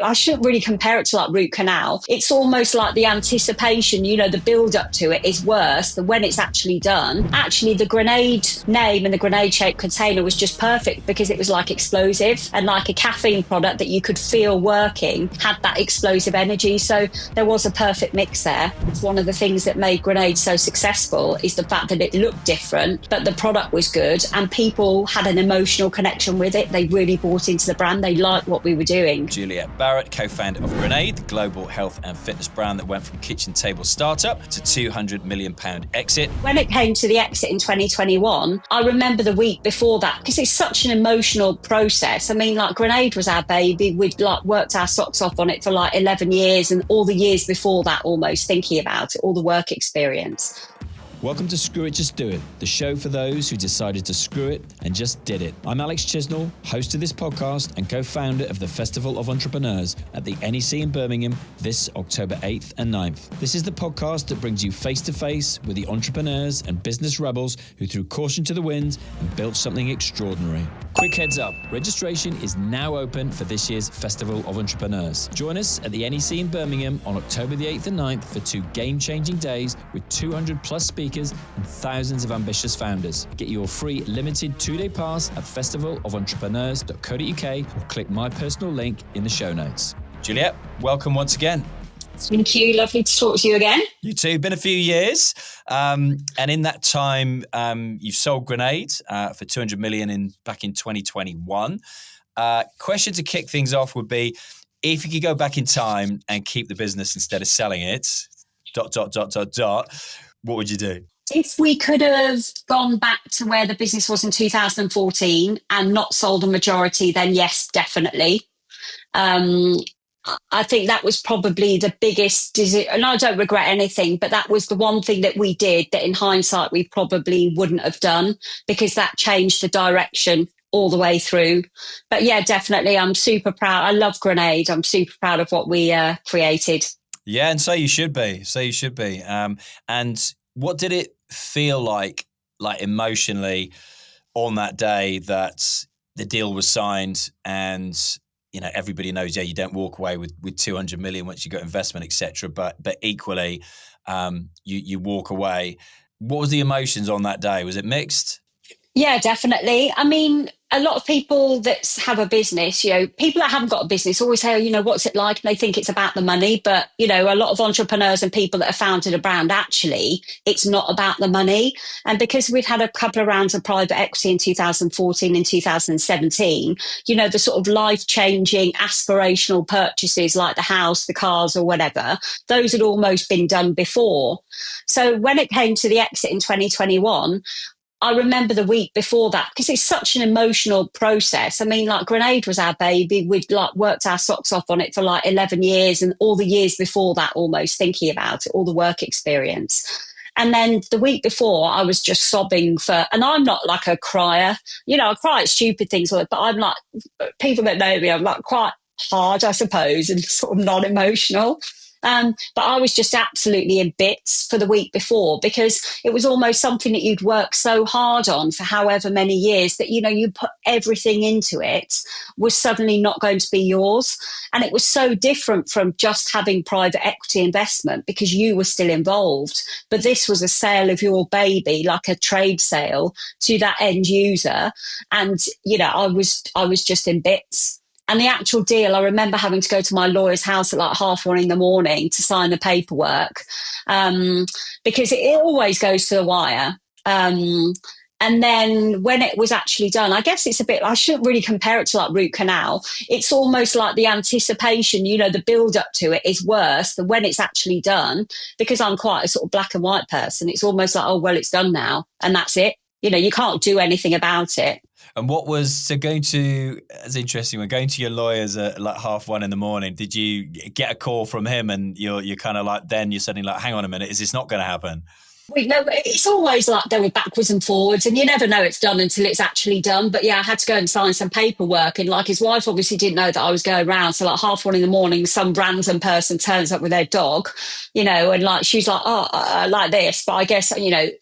I shouldn't really compare it to like root canal. It's almost like the anticipation, the build up to it is worse than when it's actually done. Actually, the grenade name and the grenade shaped container was just perfect because it was like explosive, and like a caffeine product that you could feel working had that explosive energy. So there was a perfect mix there. It's one of the things that made Grenade so successful is the fact that it looked different, but the product was good and people had an emotional connection with it. They really bought into the brand. They liked what we were doing. Juliet Barratt, co-founder of Grenade, the global health and fitness brand that went from kitchen table startup to £200 million exit. When it came to the exit in 2021, I remember the week before that, because it's such an emotional process. I mean, like Grenade was our baby. We'd like worked our socks off on it for like 11 years and all the years before that almost thinking about it, all the work experience. Welcome to Screw It, Just Do It, the show for those who decided to screw it and just did it. I'm Alex Chisnall, host of this podcast and co-founder of the Festival of Entrepreneurs at the NEC in Birmingham this October 8th and 9th. This is the podcast that brings you face-to-face with the entrepreneurs and business rebels who threw caution to the wind and built something extraordinary. Quick heads up, registration is now open for this year's Festival of Entrepreneurs. Join us at the NEC in Birmingham on October the 8th and 9th for 2 game-changing days with 200 plus speakers and thousands of ambitious founders. Get your free limited 2-day pass at festivalofentrepreneurs.co.uk or click my personal link in the show notes. Juliet, welcome once again. Thank you. Lovely to talk to you again. You too. Been a few years. And in that time, you've sold Grenade for 200 million back in 2021. Question to kick things off would be, if you could go back in time and keep the business instead of selling it, ... what would you do? If we could have gone back to where the business was in 2014 and not sold a majority, then yes, definitely. I think that was probably the biggest decision, and I don't regret anything, but that was the one thing that we did that in hindsight we probably wouldn't have done, because that changed the direction all the way through. But yeah, definitely, I'm super proud. I love Grenade. I'm super proud of what we created. Yeah, and so you should be. And what did it feel like emotionally on that day that the deal was signed and, everybody knows, you don't walk away with 200 million once you got investment, etc. But equally, you walk away. What was the emotions on that day? Was it mixed? Yeah, definitely. I mean, a lot of people that have a business, people that haven't got a business always say, what's it like? And they think it's about the money. But, a lot of entrepreneurs and people that have founded a brand, actually, it's not about the money. And because we've had a couple of rounds of private equity in 2014 and 2017, the sort of life-changing aspirational purchases like the house, the cars or whatever, those had almost been done before. So when it came to the exit in 2021, I remember the week before that, because it's such an emotional process. I mean, like Grenade was our baby. We'd like worked our socks off on it for like 11 years and all the years before that almost thinking about it, all the work experience. And then the week before I was just sobbing and I'm not like a crier, I cry at stupid things, but I'm like, people that know me, I'm like quite hard, I suppose, and sort of non-emotional. But I was just absolutely in bits for the week before, because it was almost something that you'd worked so hard on for however many years that, you put everything into it was suddenly not going to be yours. And it was so different from just having private equity investment because you were still involved. But this was a sale of your baby, like a trade sale to that end user. And, I was just in bits. And the actual deal, I remember having to go to my lawyer's house at like 1:30 a.m. to sign the paperwork, because it always goes to the wire. And then when it was actually done, I guess it's a bit, I shouldn't really compare it to like root canal. It's almost like the anticipation, the build up to it is worse than when it's actually done, because I'm quite a sort of black and white person. It's almost like, oh, well, it's done now and that's it. You can't do anything about it. And what was, it's interesting, when going to your lawyers at like 1:30 a.m, did you get a call from him and you're kind of like, then you're suddenly like, hang on a minute, is this not going to happen? We know it's always like they were backwards and forwards, and you never know it's done until it's actually done. But yeah, I had to go and sign some paperwork, and like his wife obviously didn't know that I was going around. So like 1:30 in the morning, some random person turns up with their dog, and like she's like, oh, like this. But I guess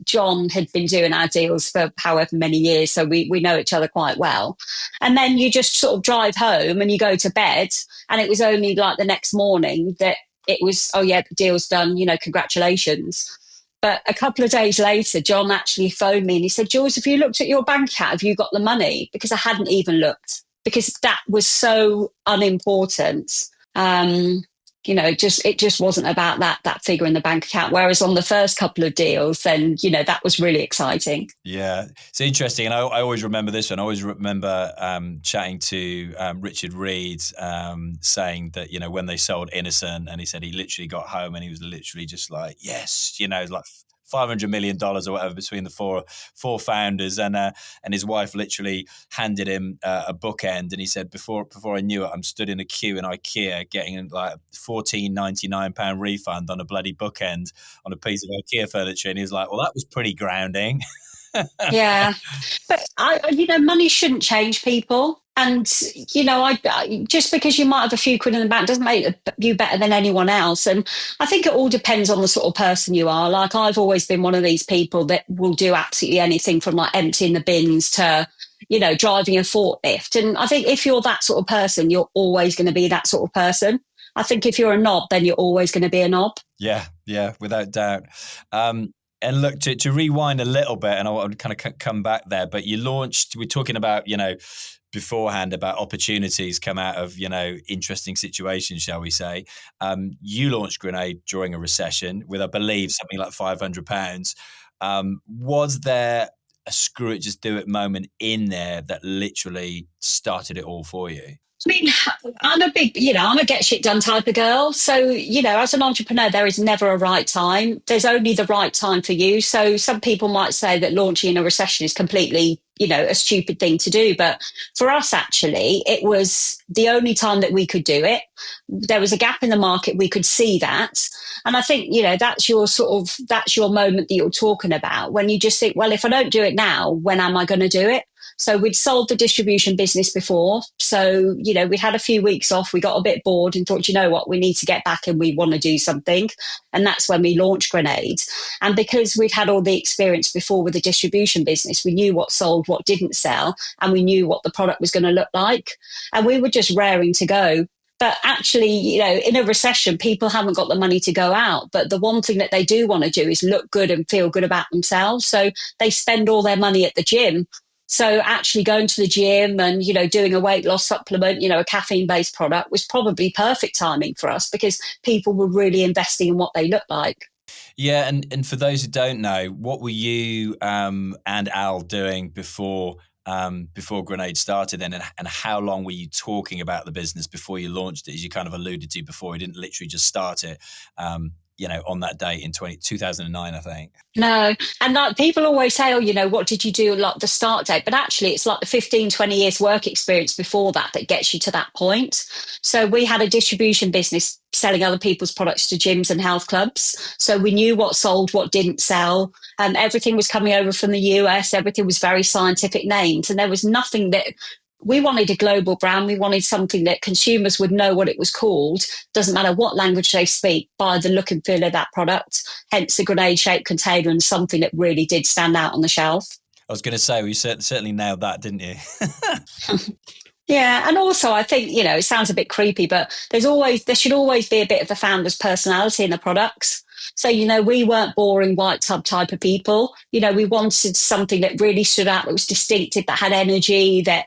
John had been doing our deals for however many years, so we know each other quite well. And then you just sort of drive home and you go to bed, and it was only like the next morning that it was, oh yeah, the deal's done. Congratulations. But a couple of days later, John actually phoned me and he said, Jules, have you looked at your bank account? Have you got the money? Because I hadn't even looked because that was so unimportant. It just wasn't about that figure in the bank account. Whereas on the first couple of deals, then, that was really exciting. Yeah, it's interesting. And I always remember this one. I always remember chatting to Richard Reed saying that, when they sold Innocent, and he said he literally got home and he was literally just like, yes, like $500 million or whatever between the four founders, and his wife literally handed him a bookend, and he said before I knew it, I'm stood in a queue in IKEA getting like £14.99 refund on a bloody bookend on a piece of IKEA furniture, and he was like, well, that was pretty grounding. Yeah, but money shouldn't change people. And, just because you might have a few quid in the bank doesn't make you better than anyone else. And I think it all depends on the sort of person you are. Like, I've always been one of these people that will do absolutely anything from like emptying the bins to, driving a forklift. And I think if you're that sort of person, you're always going to be that sort of person. I think if you're a knob, then you're always going to be a knob. Yeah, without doubt. And look, to rewind a little bit, and I'll kind of come back there, but you launched, we're talking about, beforehand about opportunities come out of, interesting situations, shall we say. You launched Grenade during a recession with, I believe, something like £500. Was there a screw it, just do it moment in there that literally started it all for you? I mean, I'm a get shit done type of girl. So, as an entrepreneur, there is never a right time. There's only the right time for you. So some people might say that launching in a recession is completely, a stupid thing to do. But for us, actually, it was the only time that we could do it. There was a gap in the market. We could see that. And I think, that's your moment that you're talking about when you just think, well, if I don't do it now, when am I going to do it? So we'd sold the distribution business before. So, we had a few weeks off. We got a bit bored and thought, what, we need to get back and we want to do something. And that's when we launched Grenade. And because we'd had all the experience before with the distribution business, we knew what sold, what didn't sell, and we knew what the product was going to look like. And we were just raring to go. But actually, in a recession, people haven't got the money to go out. But the one thing that they do want to do is look good and feel good about themselves. So they spend all their money at the gym. So actually going to the gym and, doing a weight loss supplement, a caffeine-based product was probably perfect timing for us because people were really investing in what they look like. Yeah. And for those who don't know, what were you and Al doing before Grenade started then, and how long were you talking about the business before you launched it? As you kind of alluded to before, you didn't literally just start it, on that date in 2009, I think. No. And like people always say, what did you do like the start date? But actually it's like the 15, 20 years work experience before that gets you to that point. So we had a distribution business selling other people's products to gyms and health clubs. So we knew what sold, what didn't sell. Everything was coming over from the US. Everything was very scientific names. And there was nothing that we wanted. A global brand. We wanted something that consumers would know what it was called. Doesn't matter what language they speak, by the look and feel of that product. Hence the grenade-shaped container and something that really did stand out on the shelf. I was going to say, you certainly nailed that, didn't you? Yeah, and also I think, it sounds a bit creepy, but there should always be a bit of the founder's personality in the products. So, we weren't boring white tub type of people. We wanted something that really stood out, that was distinctive, that had energy, that,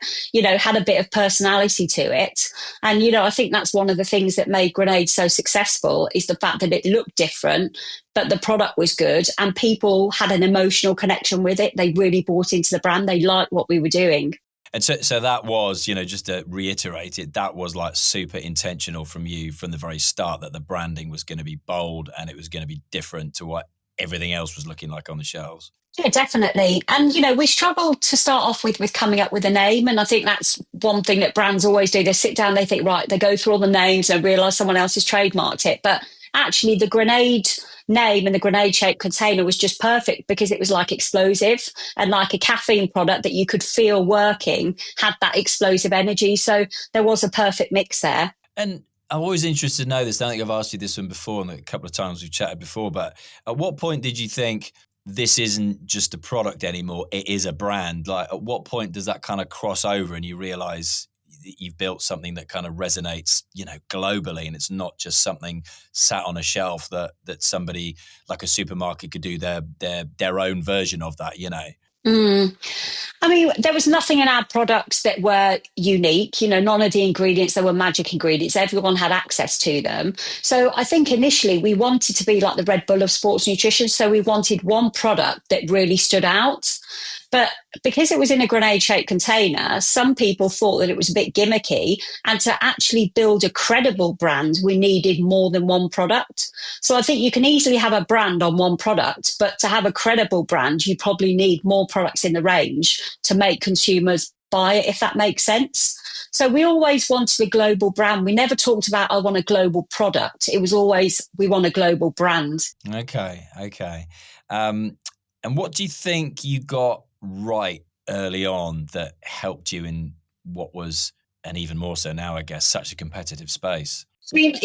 had a bit of personality to it. And, I think that's one of the things that made Grenade so successful is the fact that it looked different, but the product was good and people had an emotional connection with it. They really bought into the brand. They liked what we were doing. And so that was, just to reiterate it, that was like super intentional from you from the very start, that the branding was going to be bold and it was going to be different to what everything else was looking like on the shelves. Yeah, definitely. And, we struggled to start off with coming up with a name. And I think that's one thing that brands always do. They sit down, they think, right, they go through all the names and realise someone else has trademarked it. But actually the Grenade name, and the grenade shaped container was just perfect because it was like explosive and like a caffeine product that you could feel working had that explosive energy. So there was a perfect mix there. And I'm always interested to know this. I think I've asked you this one before, and a couple of times we've chatted before, but at what point did you think this isn't just a product anymore, it is a brand? Like, at what point does that kind of cross over and you realize you've built something that kind of resonates, globally, and it's not just something sat on a shelf that somebody like a supermarket could do their own version of that, Mm. I mean, there was nothing in our products that were unique. None of the ingredients, there were magic ingredients. Everyone had access to them. So I think initially we wanted to be like the Red Bull of sports nutrition. So we wanted one product that really stood out. But because it was in a grenade shaped container, some people thought that it was a bit gimmicky. And to actually build a credible brand, we needed more than one product. So I think you can easily have a brand on one product, but to have a credible brand, you probably need more products in the range to make consumers buy it, if that makes sense. So we always wanted a global brand. We never talked about, I want a global product. It was always, we want a global brand. Okay. And what do you think you got right early on that helped you in what was, and even more so now, I guess, such a competitive space? I mean,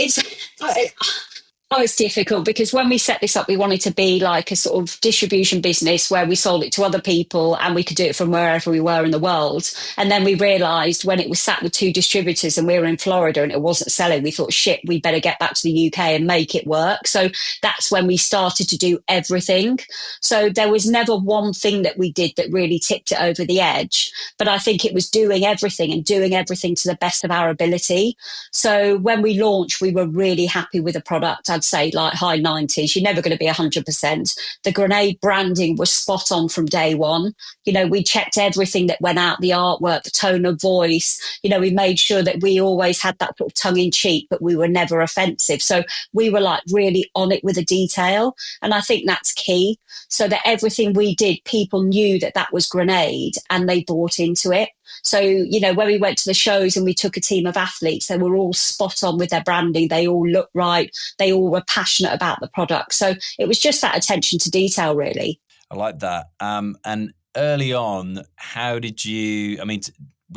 it's difficult because when we set this up, we wanted to be like a sort of distribution business where we sold it to other people and we could do it from wherever we were in the world. And then we realized when it was sat with two distributors and we were in Florida and it wasn't selling, we thought, shit, we better get back to the UK and make it work. So that's when we started to do everything. So there was never one thing that we did that really tipped it over the edge. But I think it was doing everything and doing everything to the best of our ability. So when we launched, we were really happy with the product. I'd say like high 90s. You're never going to be 100%. The grenade branding was spot on from day one. We checked everything that went out, the artwork, the tone of voice. We made sure that we always had that sort of tongue in cheek, but we were never offensive. So we were like really on it with the detail. And I think that's key. So that everything we did, people knew that that was grenade and they bought into it. So, when we went to the shows and we took a team of athletes, they were all spot on with their branding. They all looked right. They all were passionate about the product. So it was just that attention to detail, really. I like that. And early on, how did you,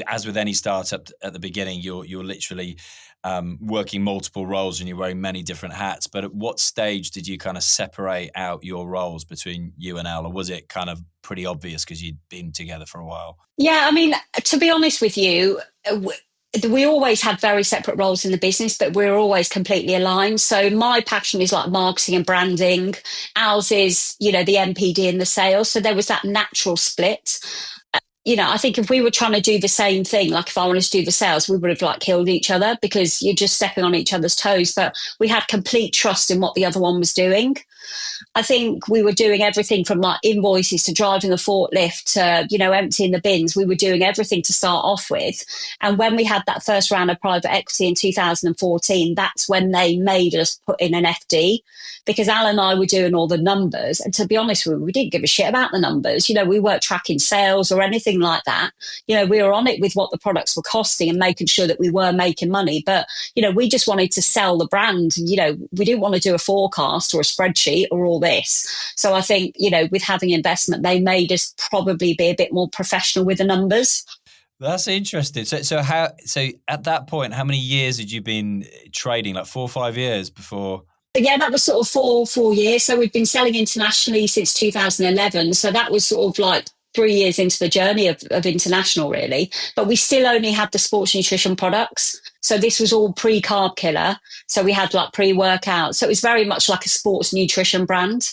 as with any startup at the beginning, you're literally working multiple roles and you're wearing many different hats. But at what stage did you kind of separate out your roles between you and Elle, or was it kind of pretty obvious because you'd been together for a while? Yeah, to be honest with you, we always had very separate roles in the business, but we're always completely aligned. So my passion is like marketing and branding. Ours is, the MPD and the sales. So there was that natural split. I think if we were trying to do the same thing, like if I wanted to do the sales, we would have like killed each other because you're just stepping on each other's toes. But we had complete trust in what the other one was doing. I think we were doing everything from like invoices to driving a forklift to, emptying the bins. We were doing everything to start off with. And when we had that first round of private equity in 2014, that's when they made us put in an FD because Al and I were doing all the numbers. And to be honest with you, we didn't give a shit about the numbers. We weren't tracking sales or anything like that. We were on it with what the products were costing and making sure that we were making money. But, we just wanted to sell the brand. We didn't want to do a forecast or a spreadsheet or all this. So I think, with having investment, they made us probably be a bit more professional with the numbers. That's interesting. So at that point, how many years had you been trading? Like 4 or 5 years before? Yeah, that was sort of 4 years. So we've been selling internationally since 2011. So that was sort of like 3 years into the journey of international, really. But we still only had the sports nutrition products. So this was all pre-Carb Killa. So we had like pre-workout. So it was very much like a sports nutrition brand.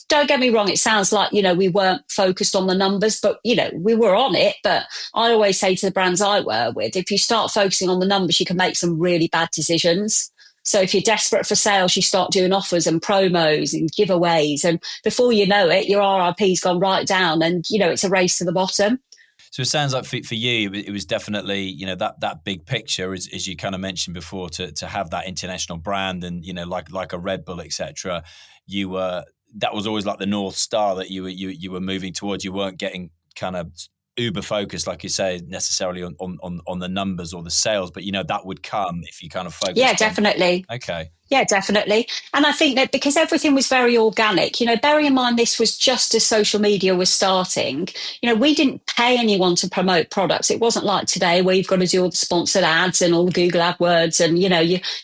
Don't get me wrong. It sounds like, we weren't focused on the numbers, but, we were on it. But I always say to the brands I work with, if you start focusing on the numbers, you can make some really bad decisions. So if you're desperate for sales, you start doing offers and promos and giveaways. And before you know it, your RRP's gone right down and, it's a race to the bottom. So it sounds like for you, it was definitely, that big picture, as you kind of mentioned before, to have that international brand and, like a Red Bull, etc. That was always like the North Star that you were moving towards. You weren't getting kind of uber focused, like you say, necessarily on the numbers or the sales, but that would come if you kind of focus. Yeah, definitely. Okay. Yeah, definitely. And I think that because everything was very organic, bearing in mind this was just as social media was starting, we didn't pay anyone to promote products. It wasn't like today where you've got to do all the sponsored ads and all the Google AdWords and, you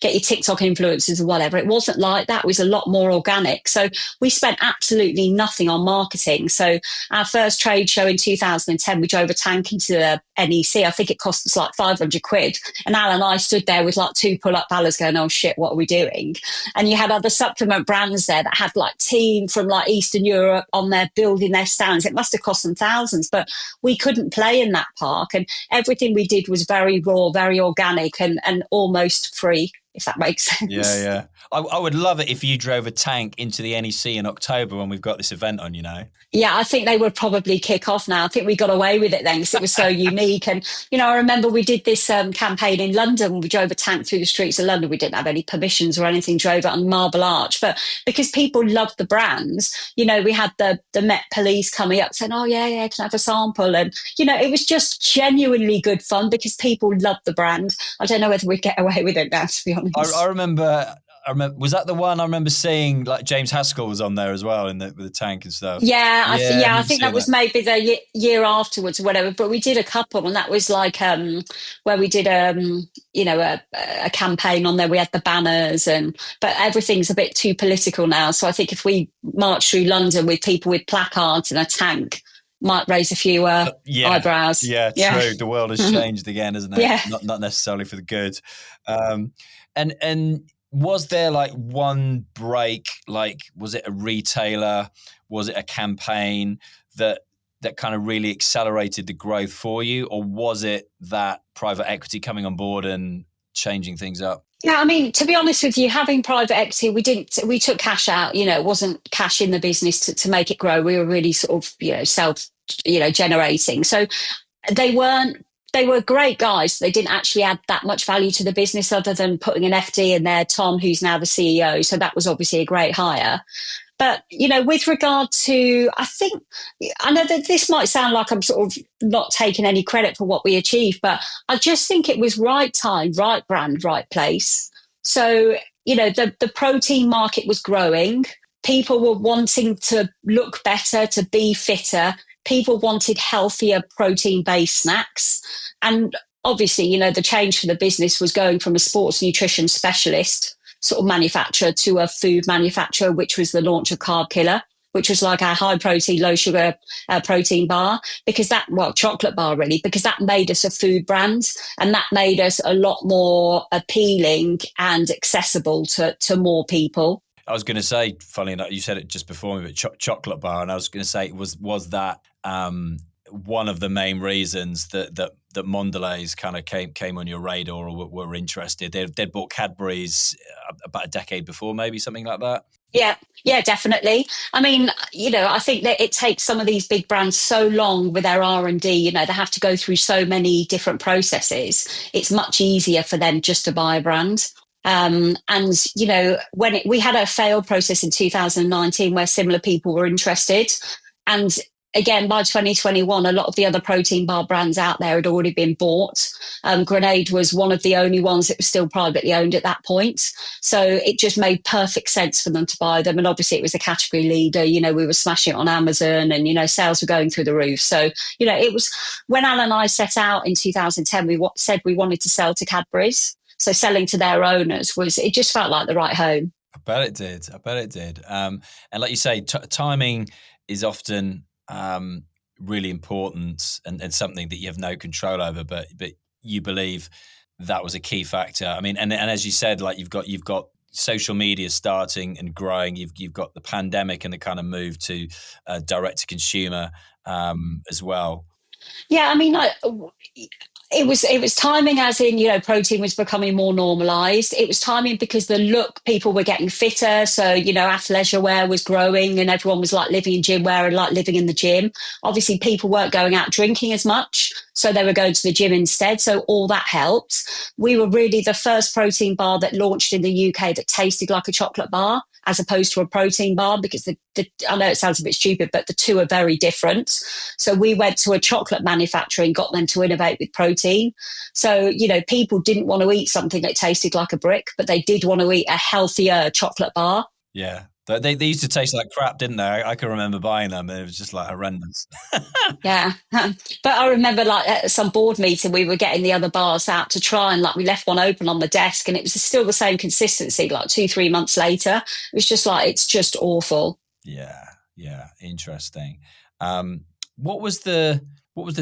get your TikTok influencers or whatever. It wasn't like that. It was a lot more organic. So we spent absolutely nothing on marketing. So our first trade show in 2010, we drove a tank into the NEC. I think it cost us like 500 quid. And Al and I stood there with like two pull-up pallets going, oh shit, what are we doing? And you had other supplement brands there that had like team from like Eastern Europe on there building their stands. It must have cost them thousands, but we couldn't play in that park. And everything we did was very raw, very organic and almost free, if that makes Yeah, sense. yeah. I would love it if you drove a tank into the NEC in October when we've got this event on, Yeah, I think they would probably kick off now. I think we got away with it then because it was so unique. And, I remember we did this campaign in London. We drove a tank through the streets of London. We didn't have any permissions or anything, drove it on Marble Arch. But because people loved the brands, we had the Met Police coming up saying, oh, yeah, can I have a sample? And, it was just genuinely good fun because people loved the brand. I don't know whether we'd get away with it now, to be honest. I remember, was that the one I remember seeing? Like James Haskell was on there as well with the tank and stuff. Yeah, I think that was that. maybe the year afterwards or whatever. But we did a couple, and that was like where we did a campaign on there. We had the banners, but everything's a bit too political now. So I think if we march through London with people with placards and a tank, might raise a few eyebrows. Yeah, true. The world has changed again, hasn't it? Yeah. Not necessarily for the good. And was there like one break? Like, was it a retailer? Was it a campaign that kind of really accelerated the growth for you, or was it that private equity coming on board and changing things up? Yeah, I mean, to be honest with you, having private equity, we took cash out, it wasn't cash in the business to make it grow. We were really sort of, self, generating. So they were great guys. They didn't actually add that much value to the business other than putting an FD in there, Tom, who's now the CEO. So that was obviously a great hire. But, with regard to, I know that this might sound like I'm sort of not taking any credit for what we achieved, but I just think it was right time, right brand, right place. So, the protein market was growing. People were wanting to look better, to be fitter. People wanted healthier protein-based snacks. And obviously, the change for the business was going from a sports nutrition specialist sort of manufacturer to a food manufacturer, which was the launch of Carb Killa, which was like our high protein, low sugar protein bar, chocolate bar really, because that made us a food brand and that made us a lot more appealing and accessible to more people. I was going to say, funny enough, you said it just before me, but chocolate bar, and I was going to say, was that one of the main reasons that Mondelez kind of came on your radar or were interested? They'd bought Cadbury's about a decade before, maybe something like that. Yeah, definitely. I mean, I think that it takes some of these big brands so long with their R&D, they have to go through so many different processes. It's much easier for them just to buy a brand. And, when we had a failed process in 2019 where similar people were interested. And again, by 2021, a lot of the other protein bar brands out there had already been bought. Grenade was one of the only ones that was still privately owned at that point. So it just made perfect sense for them to buy them. And obviously it was a category leader. We were smashing it on Amazon and, sales were going through the roof. So, it was when Al and I set out in 2010, we said we wanted to sell to Cadbury's. So selling to their owners it just felt like the right home. I bet it did. And like you say, timing is often really important and something that you have no control over, but you believe that was a key factor. I mean, and as you said, like you've got social media starting and growing. You've got the pandemic and the kind of move to direct to consumer as well. Yeah, I mean, it was timing as in, protein was becoming more normalized. It was timing because the look, people were getting fitter. So, athleisure wear was growing and everyone was like living in gym wear and like living in the gym. Obviously, people weren't going out drinking as much. So they were going to the gym instead. So all that helped. We were really the first protein bar that launched in the UK that tasted like a chocolate bar as opposed to a protein bar, because I know it sounds a bit stupid, but the two are very different. So we went to a chocolate manufacturer and got them to innovate with protein protein. So, people didn't want to eat something that tasted like a brick, but they did want to eat a healthier chocolate bar. Yeah. They used to taste like crap, didn't they? I can remember buying them, and it was just like horrendous. Yeah. But I remember like at some board meeting, we were getting the other bars out to try, and like we left one open on the desk and it was still the same consistency, like 2-3 months later. It was just like, it's just awful. Yeah. Interesting. What was the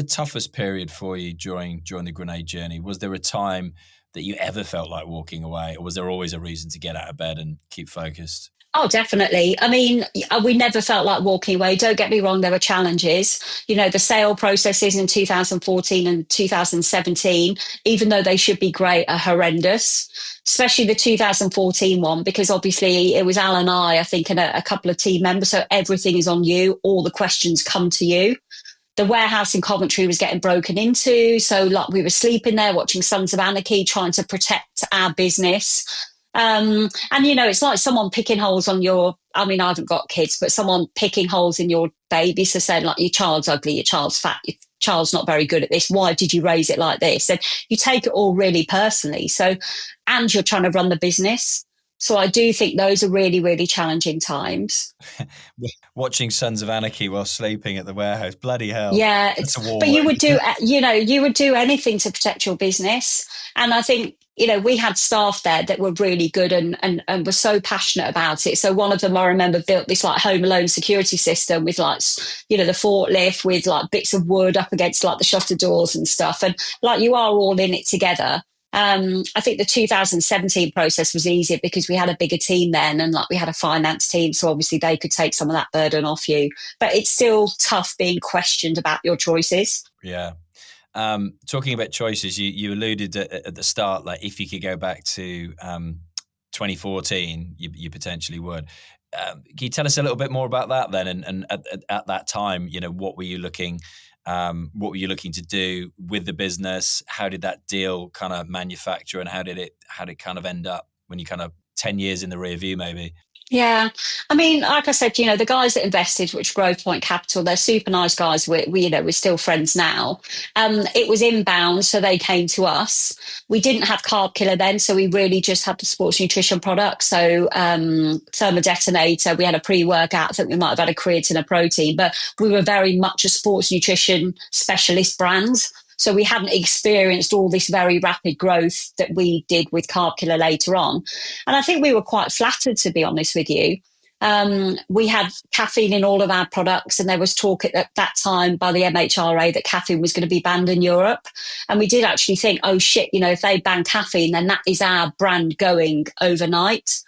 toughest period for you during the grenade journey? Was there a time that you ever felt like walking away, or was there always a reason to get out of bed and keep focused? Oh, definitely. I mean, we never felt like walking away. Don't get me wrong, there were challenges. The sale processes in 2014 and 2017, even though they should be great, are horrendous, especially the 2014 one, because obviously it was Al and I think, and a couple of team members. So everything is on you. All the questions come to you. The warehouse in Coventry was getting broken into. So like we were sleeping there watching Sons of Anarchy, trying to protect our business. And it's like someone picking holes on I haven't got kids, but someone picking holes in your baby. So saying like, your child's ugly, your child's fat, your child's not very good at this. Why did you raise it like this? And you take it all really personally. So, and you're trying to run the business. So I do think those are really, really challenging times. Watching Sons of Anarchy while sleeping at the warehouse, bloody hell. Yeah, but you would do, you would do anything to protect your business. And I think, we had staff there that were really good and were so passionate about it. So one of them, I remember, built this like Home Alone security system with like, the forklift with like bits of wood up against like the shutter doors and stuff. And like, you are all in it together. I think the 2017 process was easier because we had a bigger team then, and like we had a finance team. So obviously they could take some of that burden off you, but it's still tough being questioned about your choices. Yeah. Talking about choices, you alluded at the start, like if you could go back to 2014, you potentially would. Can you tell us a little bit more about that then? And at that time, what were you looking to do with the business? How did that deal kind of manufacture, and how did it kind of end up when you kind of 10 years in the rear view maybe? Yeah. I mean, like I said, the guys that invested, which Grove Point Capital, they're super nice guys. We're still friends now. It was inbound, so they came to us. We didn't have Carb Killa then, so we really just had the sports nutrition products. So Thermodetonator, we had a pre-workout. I think we might have had a creatine and a protein, but we were very much a sports nutrition specialist brand. So we hadn't experienced all this very rapid growth that we did with Carb Killa later on. And I think we were quite flattered, to be honest with you. We had caffeine in all of our products, and there was talk at that time by the MHRA that caffeine was going to be banned in Europe. And we did actually think, oh shit, if they ban caffeine, then that is our brand going overnight.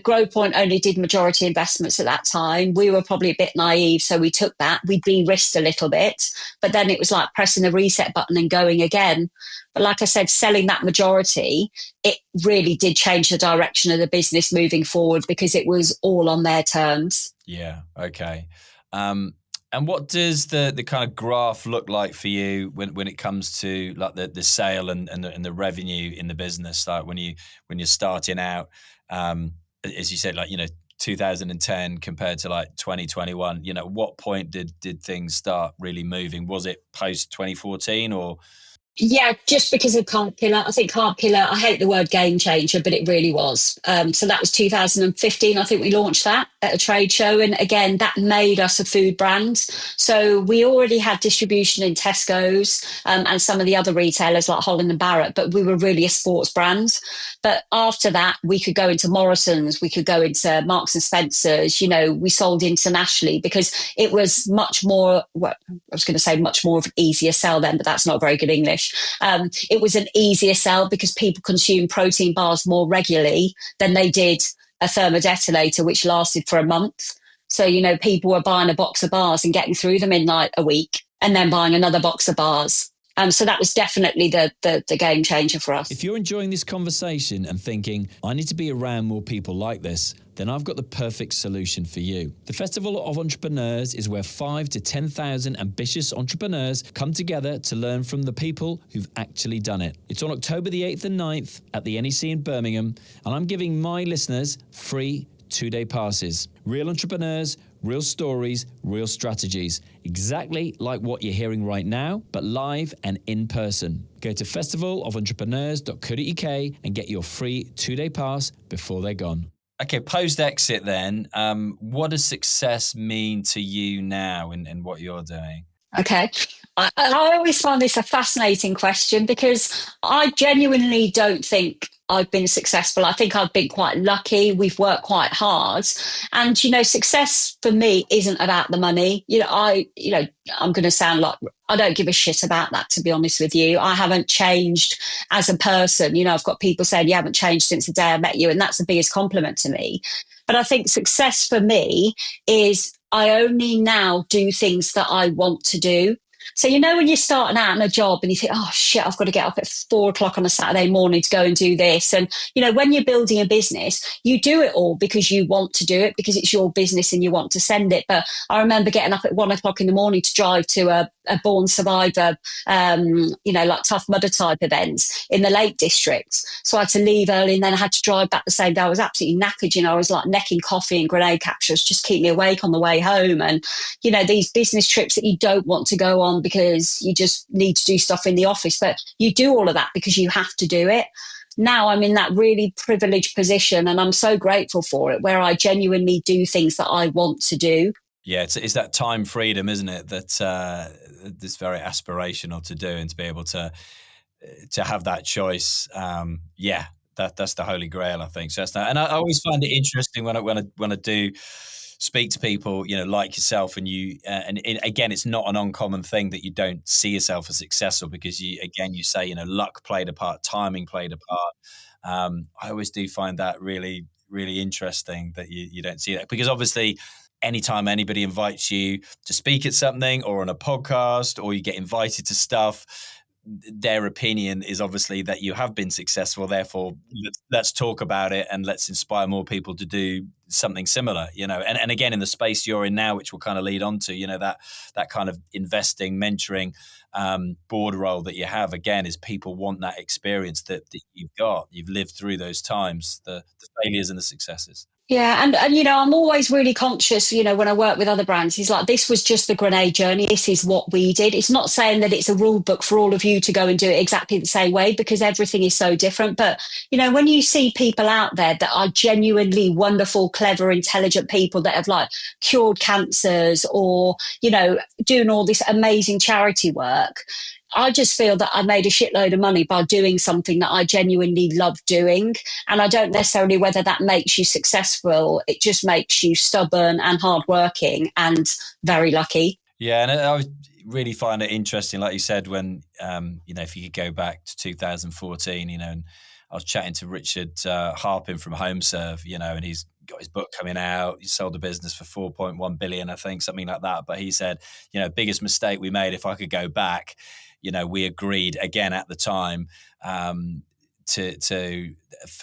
Grove Point only did majority investments at that time. We were probably a bit naive, so we took that. We de-risked a little bit, but then it was like pressing the reset button and going again. But like I said, selling that majority, it really did change the direction of the business moving forward because it was all on their terms. Yeah. Okay. And what does the kind of graph look like for you when it comes to like the sale and the revenue in the business? Like when you're starting out, as you said, like 2010 compared to like 2021. What point did things start really moving? Was it post 2014 or? Yeah, just because of Carb Killa. I think Carb Killa, I hate the word game changer, but it really was. So that was 2015. I think we launched that at a trade show. And again, that made us a food brand. So we already had distribution in Tesco's and some of the other retailers like Holland and Barratt, but we were really a sports brand. But after that, we could go into Morrison's, we could go into Marks and Spencer's, we sold internationally because it was much more, I was going to say much more of an easier sell then, but that's not very good English. It was an easier sell because people consume protein bars more regularly than they did a Thermodetonator, which lasted for a month. So, people were buying a box of bars and getting through them in like a week and then buying another box of bars. So that was definitely the game changer for us. If you're enjoying this conversation and thinking, I need to be around more people like this, then I've got the perfect solution for you. The Festival of Entrepreneurs is where 5,000 to 10,000 ambitious entrepreneurs come together to learn from the people who've actually done it. It's on October the 8th and 9th at the NEC in Birmingham, and I'm giving my listeners free 2-day passes. Real entrepreneurs, Real stories, real strategies. Exactly like what you're hearing right now, but live and in person. Go to festivalofentrepreneurs.co.uk and get your free 2-day pass before they're gone. Okay, post-exit then, what does success mean to you now in what you're doing? Okay. I always find this a fascinating question because I genuinely don't think I've been successful. I think I've been quite lucky. We've worked quite hard. And, success for me isn't about the money. I'm going to sound like I don't give a shit about that, to be honest with you. I haven't changed as a person. I've got people saying you haven't changed since the day I met you. And that's the biggest compliment to me. But I think success for me is I only now do things that I want to do. So, when you're starting out in a job and you think, oh shit, I've got to get up at 4 o'clock on a Saturday morning to go and do this. And, when you're building a business, you do it all because you want to do it, because it's your business and you want to send it. But I remember getting up at 1 o'clock in the morning to drive to a Born Survivor, like Tough Mudder type events in the Lake District. So I had to leave early and then I had to drive back the same day. I was absolutely knackered. I was like necking coffee and grenade captures just keep me awake on the way home. And, these business trips that you don't want to go on because you just need to do stuff in the office, but you do all of that because you have to do it. Now I'm in that really privileged position and I'm so grateful for it, where I genuinely do things that I want to do. Yeah, it's that time freedom, isn't it? That it's very aspirational to do, and to be able to have that choice. That's the holy grail, I think. So and I always find it interesting when I do speak to people, like yourself, and again, it's not an uncommon thing that you don't see yourself as successful, because you say, luck played a part, timing played a part. I always do find that really, really interesting that you don't see that, because obviously anytime anybody invites you to speak at something or on a podcast, or you get invited to stuff, their opinion is obviously that you have been successful. Therefore, let's talk about it and let's inspire more people to do something similar, and again, in the space you're in now, which will kind of lead on to, that kind of investing, mentoring, board role that you have, again, is people want that experience that you've lived through those times, the failures and the successes. Yeah, and I'm always really conscious, when I work with other brands, he's like, this was just the grenade journey. This is what we did. It's not saying that it's a rule book for all of you to go and do it exactly the same way, because everything is so different. But, when you see people out there that are genuinely wonderful, clever, intelligent people that have like cured cancers or, doing all this amazing charity work, I just feel that I made a shitload of money by doing something that I genuinely love doing. And I don't necessarily whether that makes you successful. It just makes you stubborn and hardworking and very lucky. Yeah, and I really find it interesting, like you said, when, if you could go back to 2014, and I was chatting to Richard Harpin from HomeServe, and he's got his book coming out. He sold the business for 4.1 billion, I think, something like that. But he said, biggest mistake we made, if I could go back, we agreed again at the time for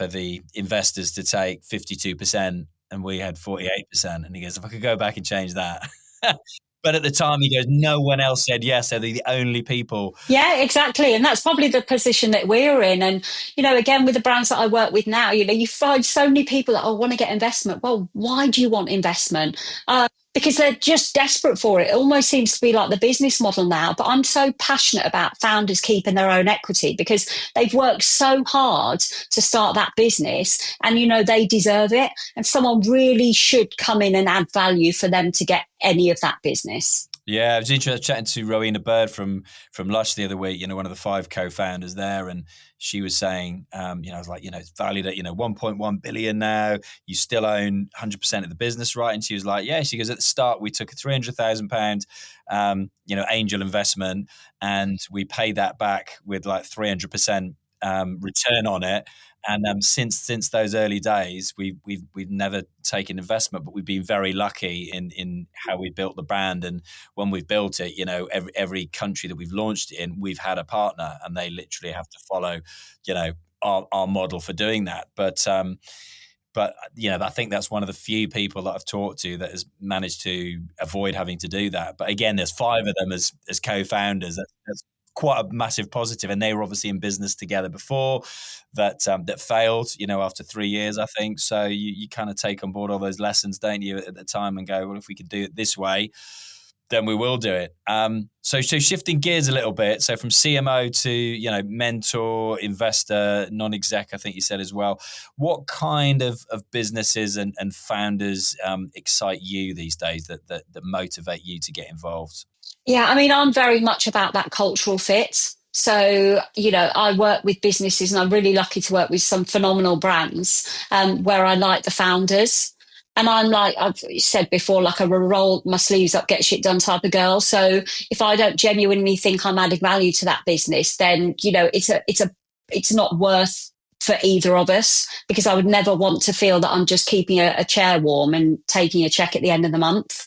the investors to take 52%, and we had 48%. And he goes, if I could go back and change that. But at the time, he goes, no one else said yes. So they're the only people. Yeah, exactly. And that's probably the position that we're in. And, again, with the brands that I work with now, you find so many people that want to get investment. Well, why do you want investment? Because they're just desperate for it. It almost seems to be like the business model now. But I'm so passionate about founders keeping their own equity, because they've worked so hard to start that business, and, they deserve it. And someone really should come in and add value for them to get any of that business. Yeah, I was interested chatting to Rowena Bird from Lush the other week, one of the 5 co-founders there. And she was saying, I was like, it's valued at, 1.1 billion now. You still own 100% of the business, right? And she was like, yeah. She goes, at the start, we took a £300,000, angel investment, and we paid that back with like 300% return on it. And since those early days, we've never taken investment, but we've been very lucky in how we built the brand. And when we've built it, every country that we've launched it in, we've had a partner, and they literally have to follow, our model for doing that. But I think that's one of the few people that I've talked to that has managed to avoid having to do that. But again, there's 5 of them as co-founders. That's quite a massive positive. And they were obviously in business together before that failed, after 3 years, I think. So you kind of take on board all those lessons, don't you, at the time, and go, well, if we could do it this way, then we will do it. So shifting gears a little bit. So from CMO to, mentor, investor, non-exec, I think you said as well. What kind of businesses and founders excite you these days that motivate you to get involved? Yeah, I mean, I'm very much about that cultural fit. So, I work with businesses and I'm really lucky to work with some phenomenal brands where I like the founders. And I'm like, I've said before, like a roll my sleeves up, get shit done type of girl. So if I don't genuinely think I'm adding value to that business, then, it's not worth for either of us, because I would never want to feel that I'm just keeping a chair warm and taking a check at the end of the month.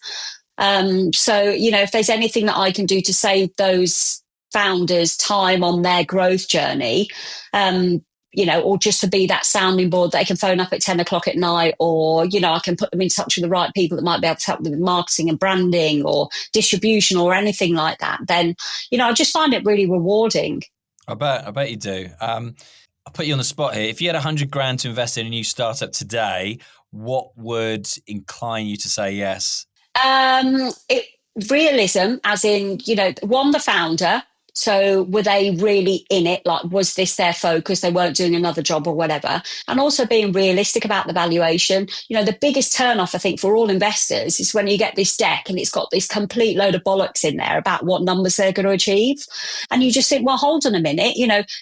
So, if there's anything that I can do to save those founders time on their growth journey, or just to be that sounding board they can phone up at 10 o'clock at night, or, I can put them in touch with the right people that might be able to help with marketing and branding or distribution or anything like that, then, I just find it really rewarding. I bet you do. I'll put you on the spot here. If you had 100 grand to invest in a new startup today, what would incline you to say yes? Realism, as in, one, the founder. So were they really in it? Like, was this their focus? They weren't doing another job or whatever. And also being realistic about the valuation. The biggest turnoff, I think, for all investors is when you get this deck and it's got this complete load of bollocks in there about what numbers they're going to achieve. And you just think, well, hold on a minute.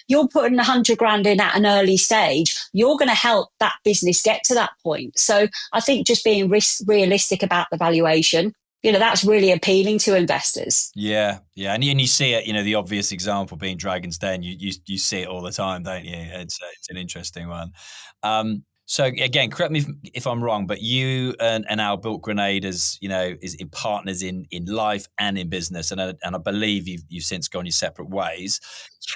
You're putting 100 grand in at an early stage. You're going to help that business get to that point. So I think just being realistic about the valuation, that's really appealing to investors. Yeah. And you see it, the obvious example being Dragon's Den. You see it all the time, don't you? It's an interesting one. So again, correct me if I'm wrong, but you and Al built Grenade as, is in partners in life and in business. And I believe you've since gone your separate ways.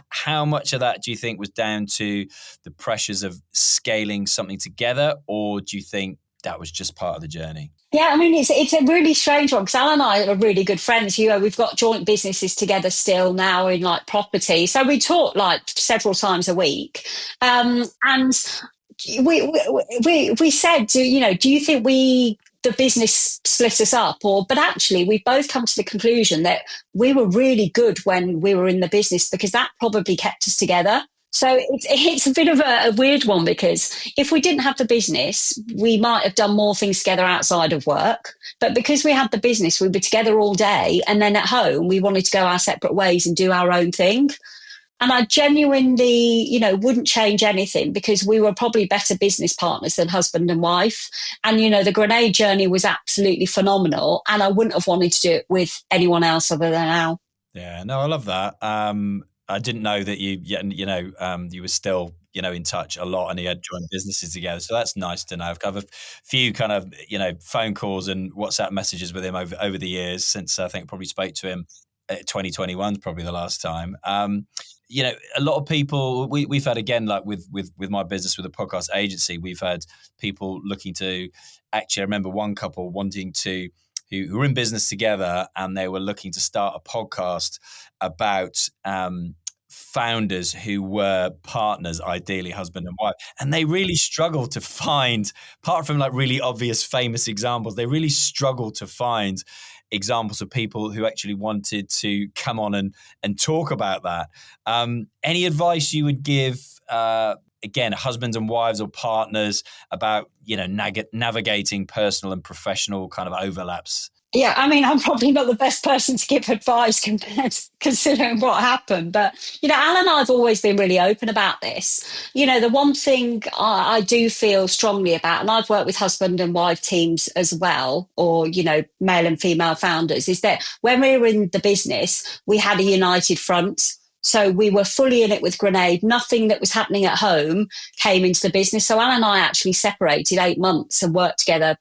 How much of that do you think was down to the pressures of scaling something together, or do you think that was just part of the journey? Yeah, I mean, it's a really strange one because Al and I are really good friends. We've got joint businesses together still now in like property. So we talk like several times a week. And we said, do you think the business split us up, but actually we've both come to the conclusion that we were really good when we were in the business because that probably kept us together. So it's a bit of a weird one because if we didn't have the business, we might have done more things together outside of work. But because we had the business, we were together all day. And then at home, we wanted to go our separate ways and do our own thing. And I genuinely, wouldn't change anything because we were probably better business partners than husband and wife. And, the Grenade journey was absolutely phenomenal. And I wouldn't have wanted to do it with anyone else other than Al. Yeah, no, I love that. I didn't know that you were still, in touch a lot and you had joint businesses together. So that's nice to know. I've got a few kind of, phone calls and WhatsApp messages with him over the years since I think I probably spoke to him 2021 is probably the last time. A lot of people we've had, again, like with my business with a podcast agency, we've had people looking to actually, I remember one couple wanting to who were in business together and they were looking to start a podcast about founders who were partners, ideally husband and wife. And they really struggled to find, apart from like really obvious famous examples, they really struggled to find examples of people who actually wanted to come on and talk about that. Any advice you would give, again, husbands and wives or partners about, navigating personal and professional kind of overlaps? Yeah, I mean, I'm probably not the best person to give advice considering what happened. But, Al and I have always been really open about this. The one thing I do feel strongly about, and I've worked with husband and wife teams as well, or, male and female founders, is that when we were in the business, we had a united front. So we were fully in it with Grenade. Nothing that was happening at home came into the business. So Al and I actually separated 8 months and worked together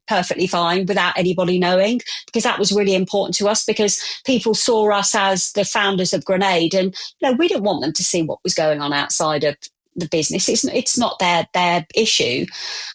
perfectly fine without anybody knowing, because that was really important to us, because people saw us as the founders of Grenade and we didn't want them to see what was going on outside of the business. It's not their issue.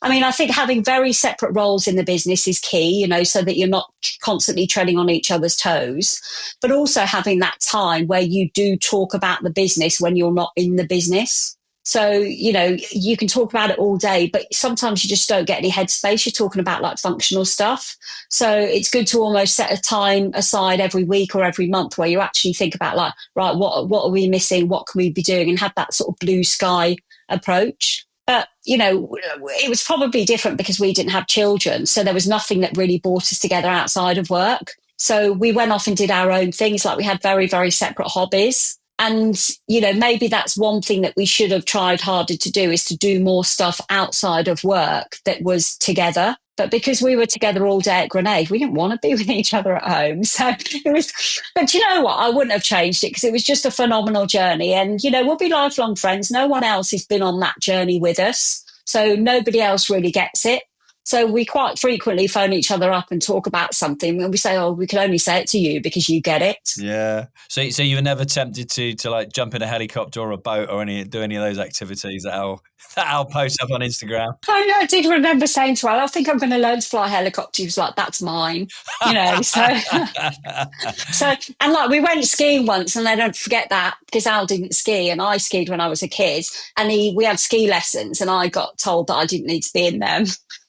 I mean, I think having very separate roles in the business is key, so that you're not constantly treading on each other's toes, but also having that time where you do talk about the business when you're not in the business. So, you can talk about it all day, but sometimes you just don't get any headspace. You're talking about like functional stuff. So it's good to almost set a time aside every week or every month where you actually think about like, right, what are we missing? What can we be doing? And have that sort of blue sky approach. But, it was probably different because we didn't have children. So there was nothing that really brought us together outside of work. So we went off and did our own things. Like we had very, very separate hobbies. And, maybe that's one thing that we should have tried harder to do, is to do more stuff outside of work that was together. But because we were together all day at Grenade, we didn't want to be with each other at home. So it was, but you know what? I wouldn't have changed it because it was just a phenomenal journey. And, we'll be lifelong friends. No one else has been on that journey with us. So nobody else really gets it. So we quite frequently phone each other up and talk about something, and we say, "Oh, we can only say it to you because you get it." Yeah. So you were never tempted to like jump in a helicopter or a boat or do any of those activities that I'll post up on Instagram? Oh, yeah, I did remember saying to her, "I think I'm going to learn to fly a helicopter." He was like, "That's mine," So and like we went skiing once, and I don't forget that because Al didn't ski, and I skied when I was a kid, and we had ski lessons, and I got told that I didn't need to be in them.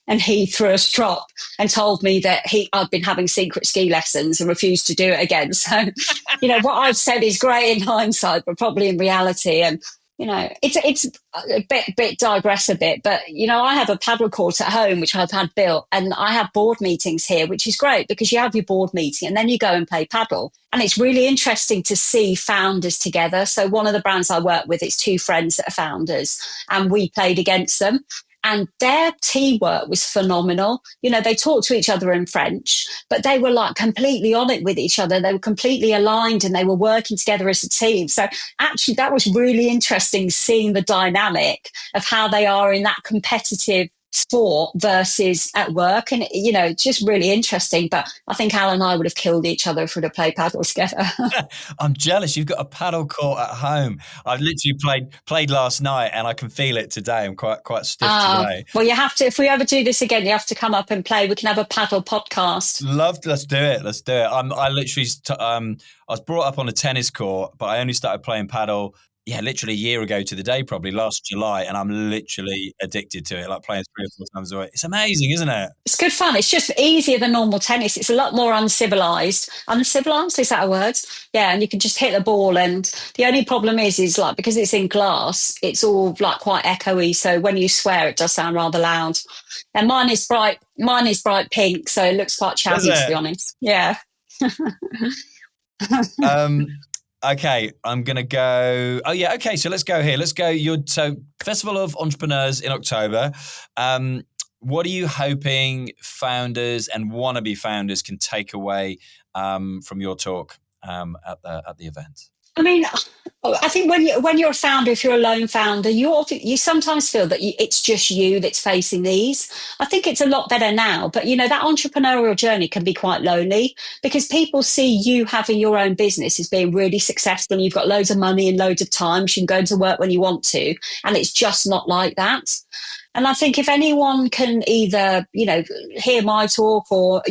And he threw a strop and told me that I'd been having secret ski lessons and refused to do it again. So, what I've said is great in hindsight, but probably in reality. And, it's a bit digress a bit, but, I have a paddle court at home, which I've had built, and I have board meetings here, which is great because you have your board meeting and then you go and play paddle. And it's really interesting to see founders together. So one of the brands I work with, it's two friends that are founders, and we played against them. And their teamwork was phenomenal. They talked to each other in French, but they were like completely on it with each other. They were completely aligned and they were working together as a team. So actually that was really interesting, seeing the dynamic of how they are in that competitive sport versus at work. And, it's just really interesting. But I think Al and I would have killed each other if we'd have played paddle together. I'm jealous. You've got a paddle court at home. I've literally played last night and I can feel it today. I'm quite stiff today. Well, you have to, if we ever do this again, you have to come up and play. We can have a paddle podcast. Let's do it. I literally, I was brought up on a tennis court, but I only started playing paddle literally a year ago to the day, probably last July, and I'm literally addicted to it, like playing 3 or 4 times a week. It's amazing, isn't it? It's good fun. It's just easier than normal tennis. It's a lot more uncivilized. Uncivilized, is that a word? Yeah, and you can just hit the ball, and the only problem is like because it's in glass, it's all like quite echoey, so when you swear it does sound rather loud. And mine is bright pink, so it looks quite chatty, to be honest. Yeah. Okay, I'm going to go. Oh, yeah. Okay, so let's go here. Let's go. So Festival of Entrepreneurs in October. What are you hoping founders and wannabe founders can take away from your talk at the event? I mean, I think when you're a founder, if you're a lone founder, you sometimes feel that it's just you that's facing these. I think it's a lot better now, but that entrepreneurial journey can be quite lonely because people see you having your own business as being really successful and you've got loads of money and loads of time. So you can go into work when you want to, and it's just not like that. And I think if anyone can either, hear my talk or,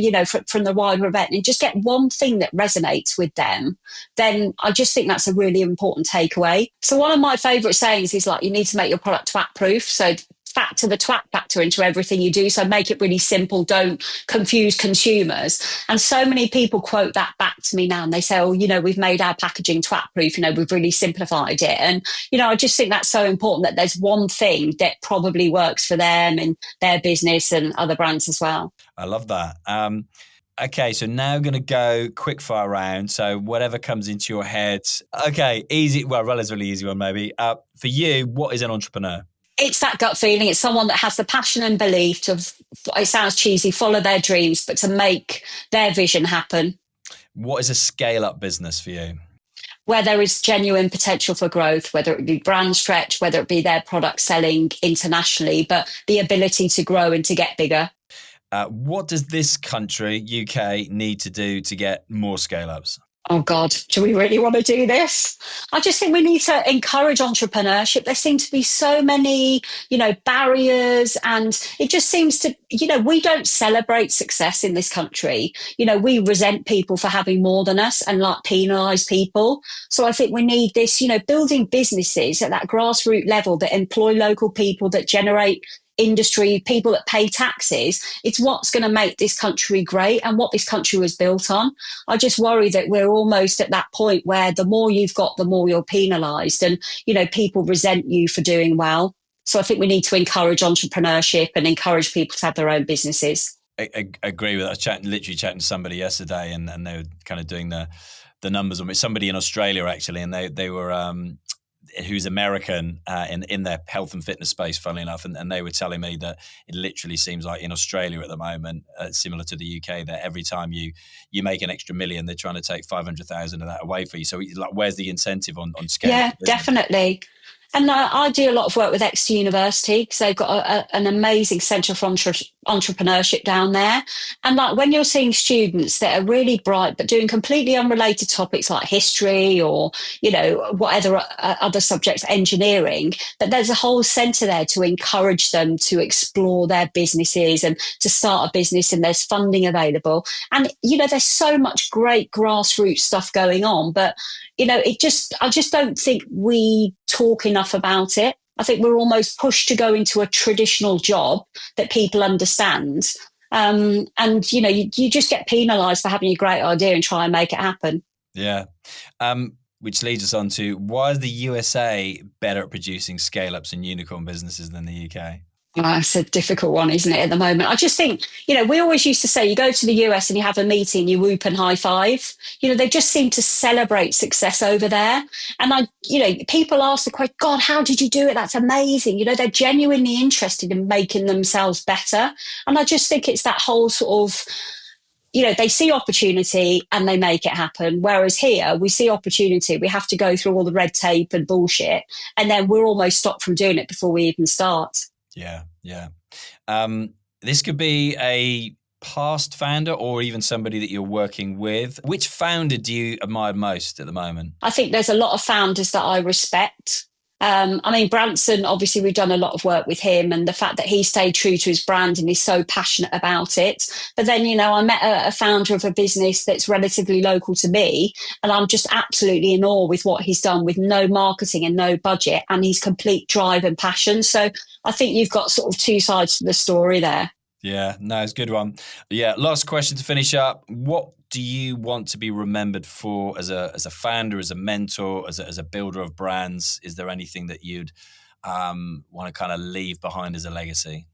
from the wider event and just get one thing that resonates with them, then I just think that's a really important takeaway. So one of my favourite sayings is like, you need to make your product twat proof. So factor the twat factor into everything you do. So make it really simple. Don't confuse consumers. And so many people quote that back to me now and they say, oh, we've made our packaging twat proof. We've really simplified it. And, I just think that's so important that there's one thing that probably works for them and their business and other brands as well. I love that. Okay, so now I'm going to go quick fire round. So whatever comes into your head. Okay, easy. Well, relatively easy one maybe. For you, what is an entrepreneur? It's that gut feeling. It's someone that has the passion and belief to, it sounds cheesy, follow their dreams, but to make their vision happen. What is a scale-up business for you? Where there is genuine potential for growth, whether it be brand stretch, whether it be their product selling internationally, but the ability to grow and to get bigger. What does this country, UK, need to do to get more scale-ups? Oh God, do we really want to do this? I just think we need to encourage entrepreneurship. There seem to be so many, barriers, and it just seems to, we don't celebrate success in this country. We resent people for having more than us and like penalize people. So I think we need this, building businesses at that grassroots level that employ local people, that generate industry, people that pay taxes. It's what's going to make this country great and what this country was built on. I just worry that we're almost at that point where the more you've got, the more you're penalised, and people resent you for doing well. So I think we need to encourage entrepreneurship and encourage people to have their own businesses. I agree with that. Literally chatting to somebody yesterday, and they were kind of doing the numbers on it. Somebody in Australia actually, and they were who's American in their health and fitness space, funnily enough, and they were telling me that it literally seems like in Australia at the moment, similar to the UK, that every time you make an extra million, they're trying to take 500,000 of that away for you. So like, where's the incentive on scaling? Yeah, definitely. And I do a lot of work with Exeter University because they've got an amazing centre for entrepreneurship down there. And like when you're seeing students that are really bright but doing completely unrelated topics like history or whatever other subjects, engineering, but there's a whole centre there to encourage them to explore their businesses and to start a business, and there's funding available. And there's so much great grassroots stuff going on, but I just don't think we talk enough about it. I think we're almost pushed to go into a traditional job that people understand. And you just get penalised for having a great idea and try and make it happen. Yeah. Which leads us on to, why is the USA better at producing scale-ups and unicorn businesses than the UK? It's a difficult one, isn't it, at the moment? I just think, we always used to say you go to the US and you have a meeting, you whoop and high five. They just seem to celebrate success over there. And people ask the question, God, how did you do it? That's amazing. They're genuinely interested in making themselves better. And I just think it's that whole sort of, they see opportunity and they make it happen. Whereas here, we see opportunity, we have to go through all the red tape and bullshit, and then we're almost stopped from doing it before we even start. Yeah. This could be a past founder or even somebody that you're working with. Which founder do you admire most at the moment? I think there's a lot of founders that I respect. Branson, obviously we've done a lot of work with him, and the fact that he stayed true to his brand and is so passionate about it. But then, I met a founder of a business that's relatively local to me, and I'm just absolutely in awe with what he's done with no marketing and no budget, and his complete drive and passion. So I think you've got sort of two sides to the story there. Yeah, no, it's a good one. Yeah, last question to finish up. What do you want to be remembered for as a founder, as a mentor, as a builder of brands? Is there anything that you'd want to kind of leave behind as a legacy?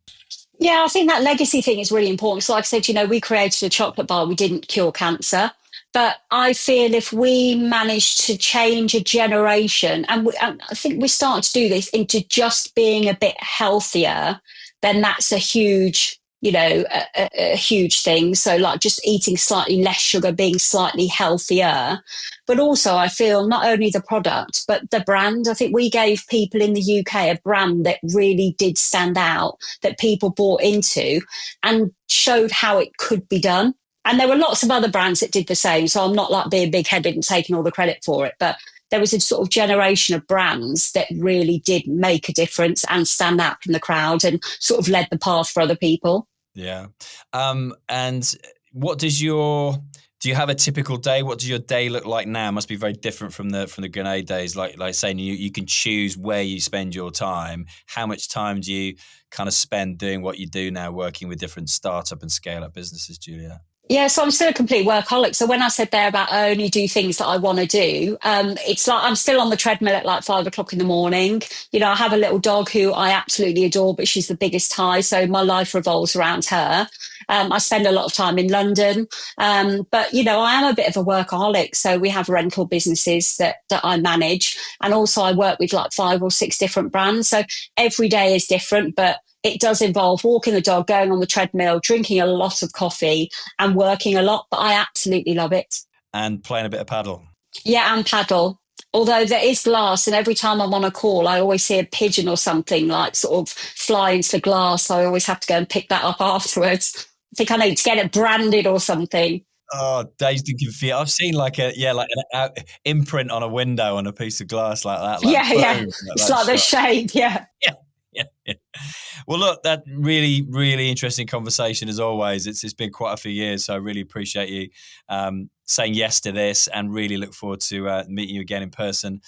Yeah, I think that legacy thing is really important. So like I said, we created a chocolate bar. We didn't cure cancer. But I feel if we manage to change a generation, and I think we're starting to do this, into just being a bit healthier, then that's a huge a huge thing. So like just eating slightly less sugar, being slightly healthier. But also I feel not only the product, but the brand. I think we gave people in the UK a brand that really did stand out, that people bought into and showed how it could be done. And there were lots of other brands that did the same. So I'm not like being big-headed and taking all the credit for it, but there was a sort of generation of brands that really did make a difference and stand out from the crowd and sort of led the path for other people. Yeah. And what does do you have a typical day? What does your day look like now? It must be very different from the grenade days. Like saying you can choose where you spend your time. How much time do you kind of spend doing what you do now, working with different startup and scale up businesses, Juliet? Yeah, so I'm still a complete workaholic. So when I said there about I only do things that I want to do, it's like I'm still on the treadmill at like 5 o'clock in the morning. I have a little dog who I absolutely adore, but she's the biggest tie. So my life revolves around her. I spend a lot of time in London. But I am a bit of a workaholic. So we have rental businesses that I manage. And also I work with like 5 or 6 different brands. So every day is different, but it does involve walking the dog, going on the treadmill, drinking a lot of coffee and working a lot, but I absolutely love it. And playing a bit of paddle. Yeah, and paddle. Although there is glass, and every time I'm on a call, I always see a pigeon or something like sort of fly into the glass. So I always have to go and pick that up afterwards. I think I need to get it branded or something. Oh, dazed and confused. I've seen like an imprint on a window on a piece of glass like that, like Yeah, yeah. boom, like It's that like the shot. shade. Yeah. Yeah, yeah, yeah. Well, look, that really interesting conversation as always. It's been quite a few years, so I really appreciate you saying yes to this, and really look forward to meeting you again in person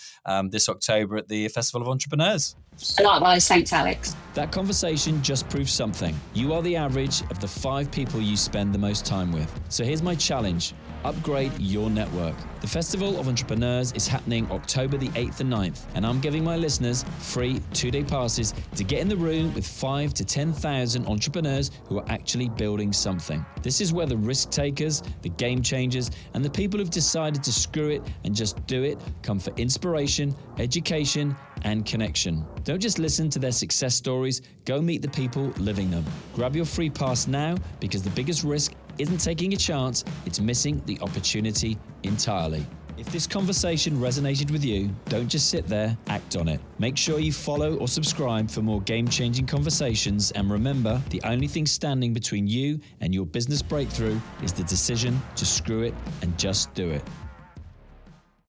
this October at the Festival of Entrepreneurs. Likewise. Thanks, Alex. That conversation just proves something. You are the average of the 5 people you spend the most time with. So here's my challenge. Upgrade your network. The Festival of Entrepreneurs is happening October the 8th and 9th, and I'm giving my listeners free 2-day passes to get in the room with 5 to 10,000 entrepreneurs who are actually building something. This is where the risk takers, the game changers, and the people who've decided to screw it and just do it come for inspiration, education, and connection. Don't just listen to their success stories, go meet the people living them. Grab your free pass now, because the biggest risk isn't taking a chance, it's missing the opportunity entirely. If this conversation resonated with you, don't just sit there, act on it. Make sure you follow or subscribe for more game-changing conversations, and remember, the only thing standing between you and your business breakthrough is the decision to screw it and just do it.